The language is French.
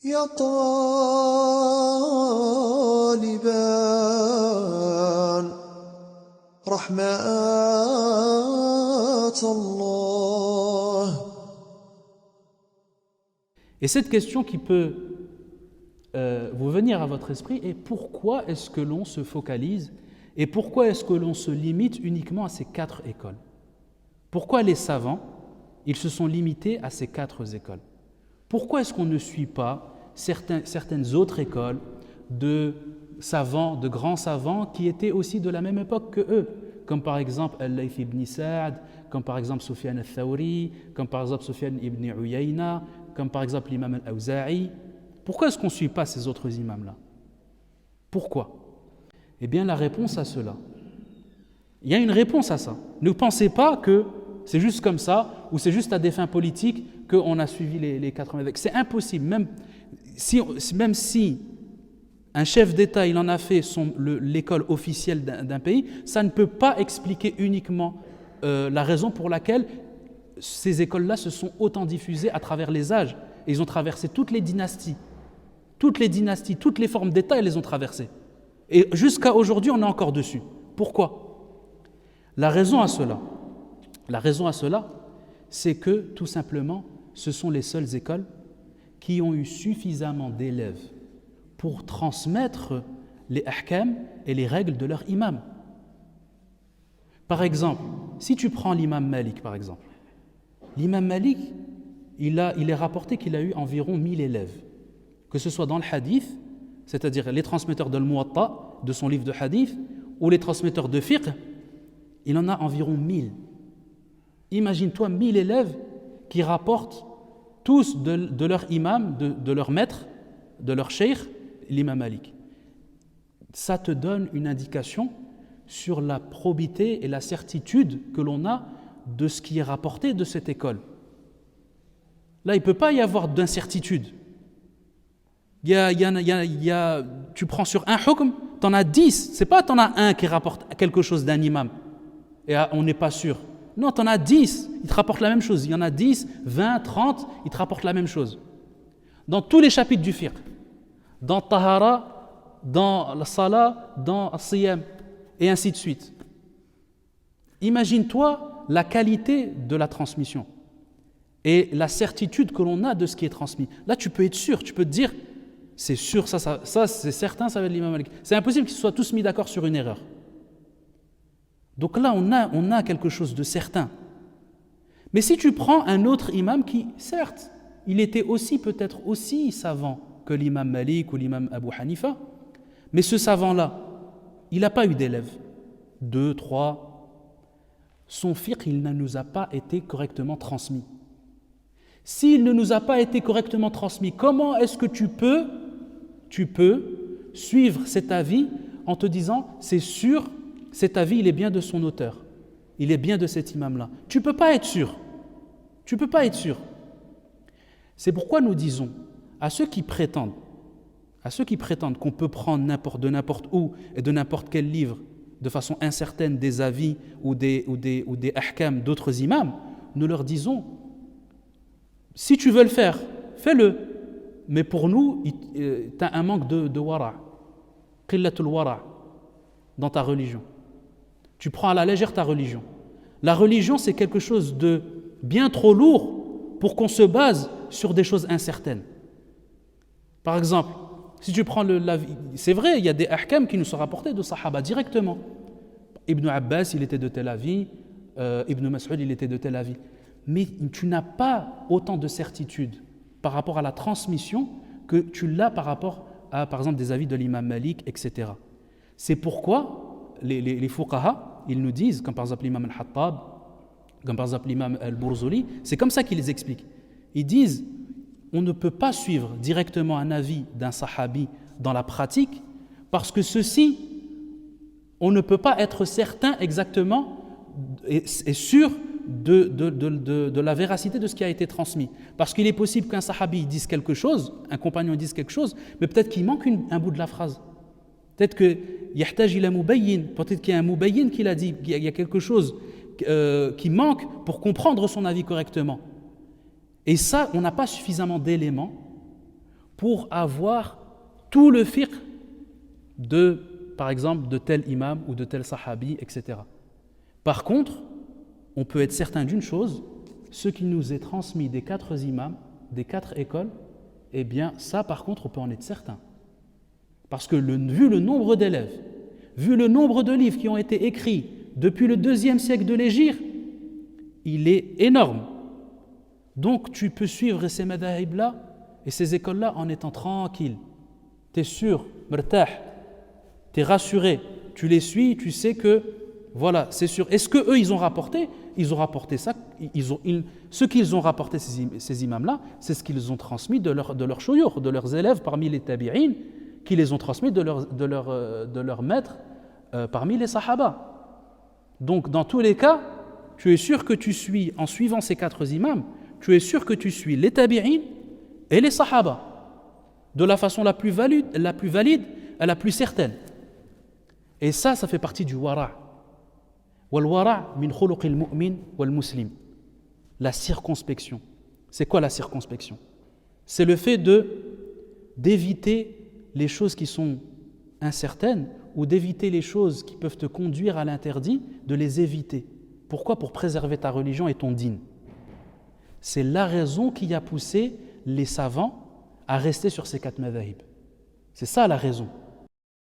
يا طالبان رحمات الله. Et cette question qui peut vous venir à votre esprit est pourquoi est-ce que l'on se focalise et pourquoi est-ce que l'on se limite uniquement à ces 4 écoles? Pourquoi les savants, ils se sont limités à ces 4 écoles? Pourquoi est-ce qu'on ne suit pas certaines autres écoles de savants, de grands savants qui étaient aussi de la même époque que eux, comme par exemple Al-Layth ibn Sa'd, comme par exemple Sufyan al-Thawri, comme par exemple Sufyan ibn Uyayna, comme par exemple l'imam al-Awza'i? Pourquoi est-ce qu'on ne suit pas ces autres imams-là? Pourquoi? Eh bien, la réponse à cela, il y a une réponse à ça. Ne pensez pas que c'est juste comme ça, ou c'est juste à des fins politiques qu'on a suivi les 4 évêques. C'est impossible. Même si un chef d'État il en a fait l'école officielle d'un pays, ça ne peut pas expliquer uniquement la raison pour laquelle ces écoles-là se sont autant diffusées à travers les âges. Et ils ont traversé toutes les dynasties, toutes les formes d'État, ils les ont traversées. Et jusqu'à aujourd'hui, on est encore dessus. Pourquoi? La raison à cela, c'est que tout simplement, ce sont les seules écoles qui ont eu suffisamment d'élèves pour transmettre les ahkam et les règles de leur imam. Par exemple, si tu prends l'imam Malik, par exemple, l'imam Malik, il est rapporté qu'il a eu environ 1000 élèves, que ce soit dans le hadith, c'est-à-dire les transmetteurs de l'Muwatta, de son livre de hadith, ou les transmetteurs de fiqh, il en a environ 1000. Imagine-toi 1000 élèves qui rapportent tous de leur imam, de leur maître, de leur cheikh, l'imam Malik. Ça te donne une indication sur la probité et la certitude que l'on a de ce qui est rapporté de cette école. Là, il ne peut pas y avoir d'incertitude. Tu prends sur un hukm, tu en as 10. Ce n'est pas tu en as un qui rapporte quelque chose d'un imam et on n'est pas sûr. Non, tu en as 10, ils te rapportent la même chose. Il y en a 10, 20, 30, ils te rapportent la même chose. Dans tous les chapitres du fiqh, dans Tahara, dans la Salah, dans As-Siyam, et ainsi de suite. Imagine-toi la qualité de la transmission et la certitude que l'on a de ce qui est transmis. Là, tu peux être sûr, tu peux te dire, c'est sûr, ça c'est certain, ça va être l'imam Malik. C'est impossible qu'ils soient tous mis d'accord sur une erreur. Donc là, on a quelque chose de certain. Mais si tu prends un autre imam qui, certes, il était peut-être aussi savant que l'imam Malik ou l'imam Abu Hanifa, mais ce savant-là, il n'a pas eu d'élèves. 2, 3. Son fiqh, il ne nous a pas été correctement transmis. S'il ne nous a pas été correctement transmis, comment est-ce que tu peux suivre cet avis en te disant, c'est sûr, cet avis, il est bien de son auteur. Il est bien de cet imam-là. Tu ne peux pas être sûr. Tu ne peux pas être sûr. C'est pourquoi nous disons à ceux qui prétendent qu'on peut prendre de n'importe où et de n'importe quel livre de façon incertaine des avis ou des ahkam d'autres imams, nous leur disons, si tu veux le faire, fais-le. Mais pour nous, tu as un manque de wara', qillatul wara' dans ta religion. Tu prends à la légère ta religion. La religion, c'est quelque chose de bien trop lourd pour qu'on se base sur des choses incertaines. Par exemple, si tu prends c'est vrai, il y a des ahkam qui nous sont rapportés de Sahaba directement. Ibn Abbas, il était de tel avis, Ibn Mas'ud, il était de tel avis. Mais tu n'as pas autant de certitude par rapport à la transmission que tu l'as par rapport à, par exemple, des avis de l'imam Malik, etc. C'est pourquoi les fuqaha, ils nous disent, comme par exemple l'imam al-Hattab, comme par exemple l'imam al-Burzuli, c'est comme ça qu'ils les expliquent. Ils disent, on ne peut pas suivre directement un avis d'un sahabi dans la pratique, parce que ceci, on ne peut pas être certain exactement et sûr de la véracité de ce qui a été transmis. Parce qu'il est possible qu'un sahabi dise quelque chose, un compagnon dise quelque chose, mais peut-être qu'il manque un bout de la phrase. Peut-être que yahtaj ila mubayyin, peut-être qu'il y a un mubayyin qui l'a dit, il y a quelque chose qui manque pour comprendre son avis correctement. Et ça, on n'a pas suffisamment d'éléments pour avoir tout le fiqh de, par exemple, de tel imam ou de tel sahabi, etc. Par contre, on peut être certain d'une chose, ce qui nous est transmis des 4 imams, des 4 écoles, eh bien ça par contre on peut en être certain. Parce que vu le nombre d'élèves, vu le nombre de livres qui ont été écrits depuis le 2e siècle de l'Hégire, il est énorme. Donc tu peux suivre ces madahib-là et ces écoles-là en étant tranquille. Tu es sûr, mertah, tu es rassuré, tu les suis, tu sais que, voilà, c'est sûr. Est-ce qu'eux, ils ont rapporté? Ils ont rapporté ça, ce qu'ils ont rapporté, ces imams-là, c'est ce qu'ils ont transmis de leur shuyukh, de leurs élèves parmi les tabi'in, qui les ont transmis de leurs maîtres parmi les sahaba. Donc, dans tous les cas, tu es sûr que tu suis, en suivant ces 4 imams, tu es sûr que tu suis les tabi'in et les sahaba, de la façon la plus valide et la plus certaine. Et ça fait partie du wara'. Wal wara' min khuluqil mu'min wal muslim. La circonspection. C'est quoi la circonspection? C'est le fait d'éviter les choses qui sont incertaines ou d'éviter les choses qui peuvent te conduire à l'interdit, de les éviter. Pourquoi? Pour préserver ta religion et ton dîn. C'est la raison qui a poussé les savants à rester sur ces 4 madhahib. C'est ça la raison.